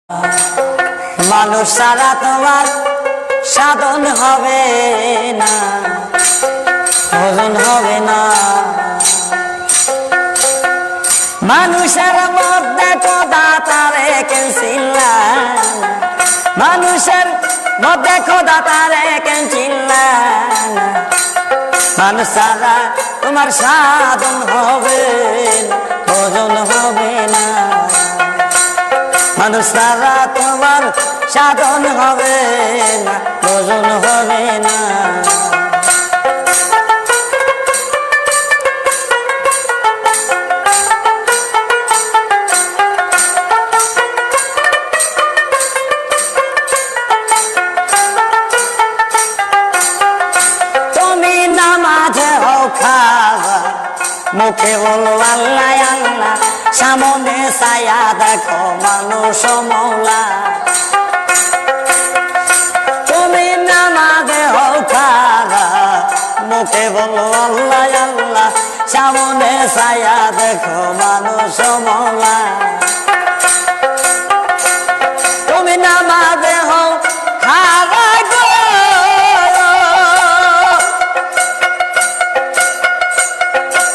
মানুষ ছাড়া তোমার সাধন হবে না, ভজন হবে না। মানুষের মধ্যে খোদা তারে কেন চিনলা, মানুষের মধ্যে খোদা তারে কেন চিনলা। মানুষ ছাড়া তোমার সাধন হবে না, ভজন হবে না। মানুষ ছাড়া তোমার সাধন হবে না, ভজন হবে না। তুমি নামাজে হও খাওয়া, মুখে বলো আল্লাহ আল্লাহ, সামনে ছায়া দেখো মানুষ মৌলা। তুমি নামাজে হও খাওয়া, মুখে বলো আল্লাহ আল্লাহ, সামনে ছায়া দেখো মানুষ মৌলা। তুমি নামাজে হও খাওয়া,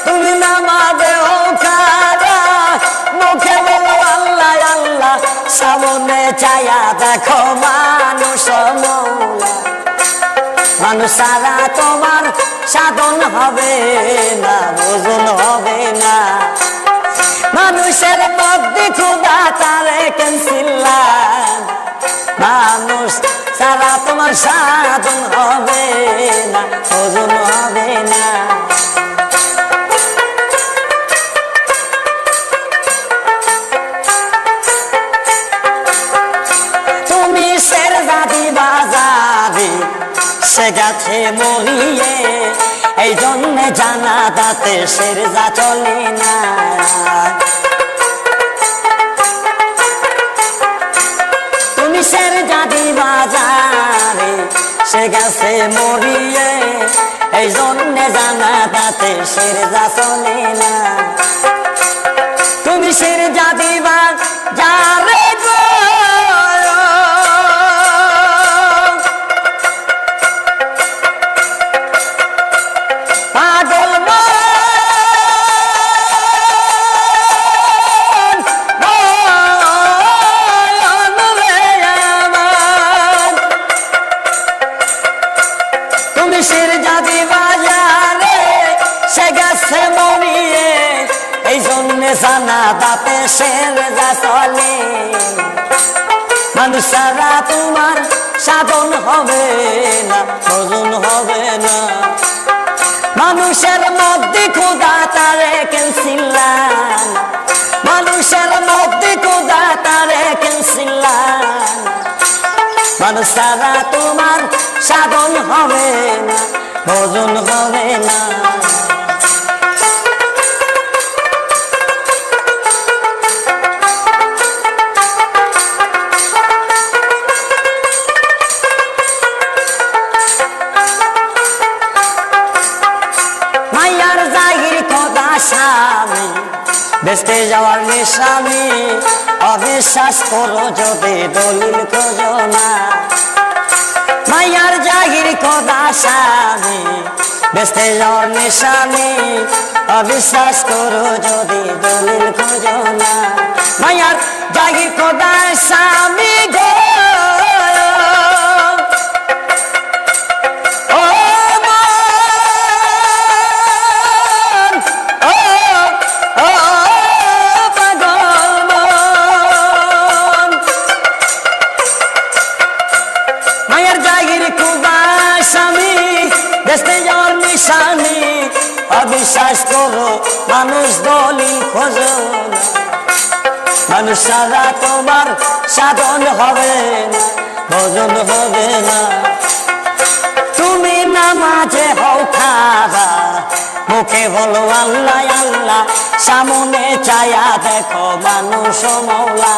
তুমি নামাজে হও খাওয়া, মুখে বলো আল্লাহ আল্লাহ, সামনে ছায়া দেখো মানুষ মৌলা। মানুষ ছাড়া তোমার সাধন হবে না, ভজন হবে না। মানুষের মধ্যে খোদা তারে কেন চিনলা, মানুষ ছাড়া তোমার সাধন হবে না, ভজন হবে না। তুমি সেরজা দিবা যাবে, সে গেছে মরিয়ে, এই জন্য জানা তাতে সেরজা চলে না। তুমি সেরজা দিবা যাবে, সে গেছে মরিয়ে, এই জন্য জানা তাতে সেরজা চলে না। তুমি সেরজা দিবা যাবে গো, পাগল তুমি সেরজা দিবা যাবে, সে গেছে মরিয়ে, এই জন্য জানা তাতে সেরজা চলে। মানুষ ছাড়া তোমার সাধন হবে না, ভজন হবে না। মানুষের মধ্যে খোদা তারে কেন চিনলা, মানুষের মধ্যে খোদা তারে কেন চিনলা। মানুষ ছাড়া তোমার সাধন হবে না, ভজন হবে না। মায়ার জাহির খোদা স্বামী, বেঁচতে যাওয়ার নিশানি, অবিশ্বাস করো যদি দলিল খোঁজো না। মায়ার জাহির খোদা স্বামী, বেঁচতে যাওয়ার নিশানি, অবিশ্বাস করো যদি দলিল খোঁজো না। মায়ার জাহির খোদা স্বামী গো, অবিশ্বাস করো মানুষ দলিল খোঁজো না। মানুষ ছাড়া তোমার সাধন হবে না, ভজন হবে না। তুমি নামাজে হও খাওয়া, মুখে বলো আল্লাহ আল্লাহ, সামনে ছায়া দেখো মানুষ মৌলা।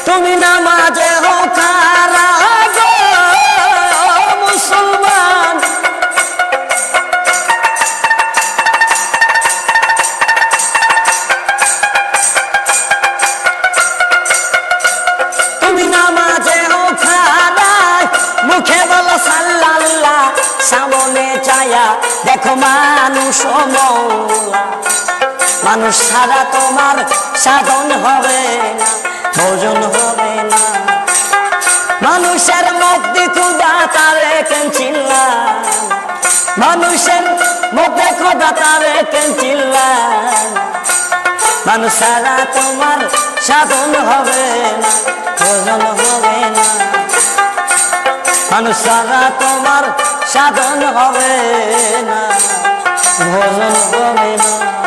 তুমি নামাজে হও খাওয়া গো মুসলমান, তুমি নামাজে ও খারায় মুখে বলো সাল্লাল্লাহ সামনে চায়া দেখো মানুষ ও মওলা মানুষ ছাড়া তোমার সাধন হবে না ভোজন হবে না মানুষের মধ্যে খোদা তারে কেন চিল্লান মানুষের মধ্যে খোদা তারে কেন চিল্লান মানুষ ছাড়া তোমার সাধন হবে না ভোজন হবে না মানুষ ছাড়া তোমার সাধন হবে না ভোজন হবে না।